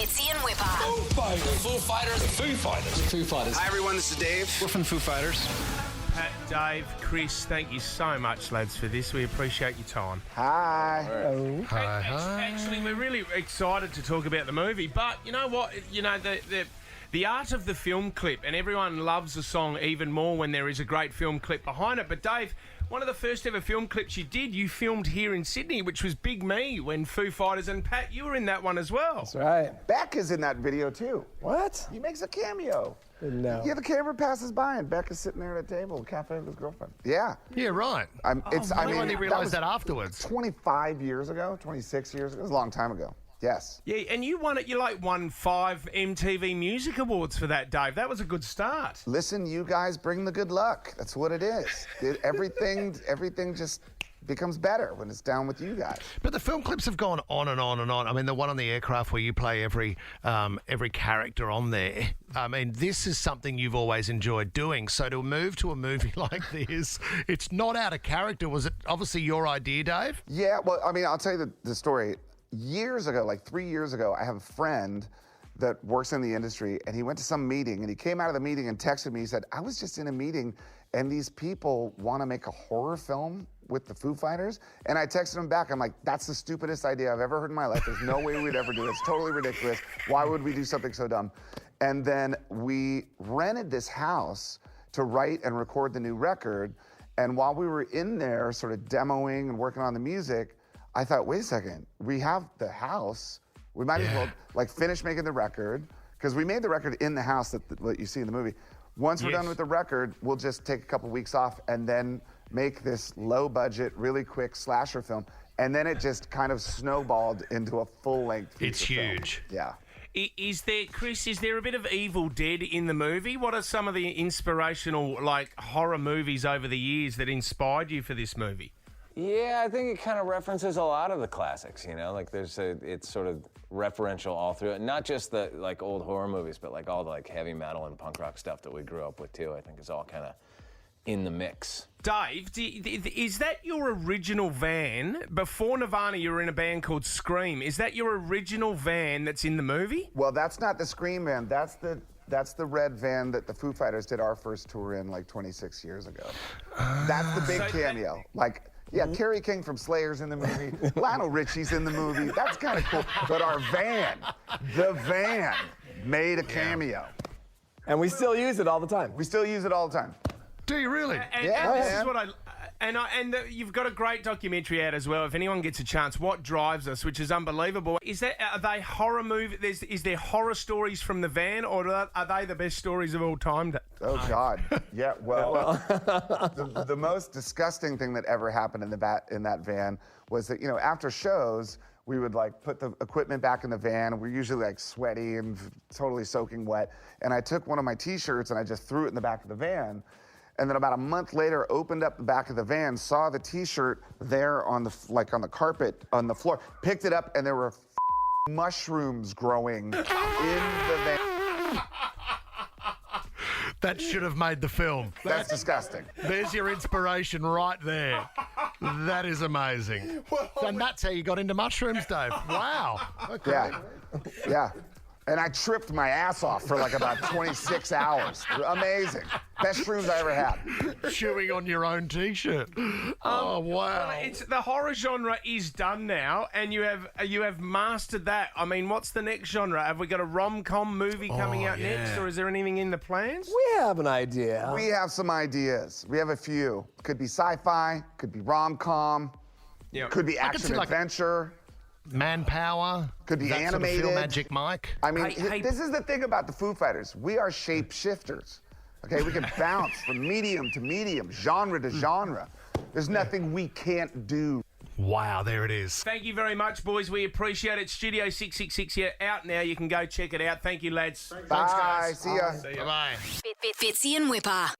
Fitzy and Whipper. Foo Fighters. Foo Fighters. Foo Fighters. Foo Fighters. Hi, everyone. This is Dave. We're from Foo Fighters. Pat, Dave, Chris, thank you so much, lads, for this. We appreciate your time. Hi. Hello. Hi, Actually, we're really excited to talk about the movie, but you know what? You know, the art of the film clip, and everyone loves a song even more when there is a great film clip behind it. But Dave, one of the first ever film clips you filmed here in Sydney, which was Big Me, when Foo Fighters, and Pat, you were in that one as well. That's right. Beck is in that video, too. What? He makes a cameo. No. Yeah, the camera passes by, and Beck is sitting there at a table, cafe with his girlfriend. Yeah. Yeah, right. I only realised that afterwards. 25 years ago, 26 years ago. It was a long time ago. Yes. Yeah, and you won it. You won 5 MTV Music Awards for that, Dave. That was a good start. Listen, you guys bring the good luck. That's what it is. Everything just becomes better when it's down with you guys. But the film clips have gone on and on and on. I mean, the one on the aircraft where you play every character on there. I mean, this is something you've always enjoyed doing. So to move to a movie like this, it's not out of character. Was it obviously your idea, Dave? Yeah, well, I mean, I'll tell you the story. Years ago, like 3 years ago, I have a friend that works in the industry, and he went to some meeting, and he came out of the meeting and texted me. He said, I was just in a meeting, and these people want to make a horror film with the Foo Fighters. And I texted him back. I'm like, that's the stupidest idea I've ever heard in my life. There's no way we'd ever do it. It's totally ridiculous. Why would we do something so dumb? And then we rented this house to write and record the new record. And while we were in there sort of demoing and working on the music, I thought, wait a second, we have the house. We might as well finish making the record, because we made the record in the house that you see in the movie. Once we're done with the record, we'll just take a couple weeks off and then make this low budget, really quick slasher film. And then it just kind of snowballed into a full length feature It's huge. Film. Yeah. Is there, Chris, a bit of Evil Dead in the movie? What are some of the inspirational, horror movies over the years that inspired you for this movie? Yeah, I think it kind of references a lot of the classics, you know? It's sort of referential all through it. Not just the, old horror movies, but, all the, heavy metal and punk rock stuff that we grew up with, too. I think is all kind of in the mix. Dave, is that your original van? Before Nirvana, you were in a band called Scream. Is that your original van that's in the movie? Well, that's not the Scream van. That's the red van that the Foo Fighters did our first tour in 26 years ago. That's the big cameo. Yeah, Kerry King from Slayer's in the movie. Lionel Richie's in the movie. That's kind of cool. But our van, the van, made a cameo. And we still use it all the time. We still use it all the time. Do you really? And this is what you've got a great documentary out as well. If anyone gets a chance, What Drives Us, which is unbelievable. Are they horror movies? Is there horror stories from the van, or are they the best stories of all time? Oh God, yeah. Well, the most disgusting thing that ever happened in that van was that after shows we would put the equipment back in the van. We're usually sweaty and totally soaking wet. And I took one of my T-shirts and I just threw it in the back of the van. And then about a month later, opened up the back of the van, saw the T-shirt there on the carpet on the floor, picked it up, and there were mushrooms growing in the van. That should have made the film. That's disgusting. There's your inspiration right there. That is amazing. And that's how you got into mushrooms, Dave. Wow. Okay. Yeah. And I tripped my ass off for about 26 hours. Amazing. Best shrooms I ever had. Chewing on your own T-shirt. Oh, wow. The horror genre is done now, and you have mastered that. I mean, what's the next genre? Have we got a rom-com movie coming out next, or is there anything in the plans? We have an idea. We have some ideas. We have a few. Could be sci-fi, could be rom-com, could be action-adventure. Manpower. Could be that animated. Sort of feel Magic Mike. I mean, this is the thing about the Foo Fighters. We are shapeshifters. Okay, we can bounce from medium to medium, genre to genre. There's nothing we can't do. Wow, there it is. Thank you very much, boys. We appreciate it. Studio 666 here, out now. You can go check it out. Thank you, lads. Bye. See ya. Bye-bye. Fitzy and Whipper.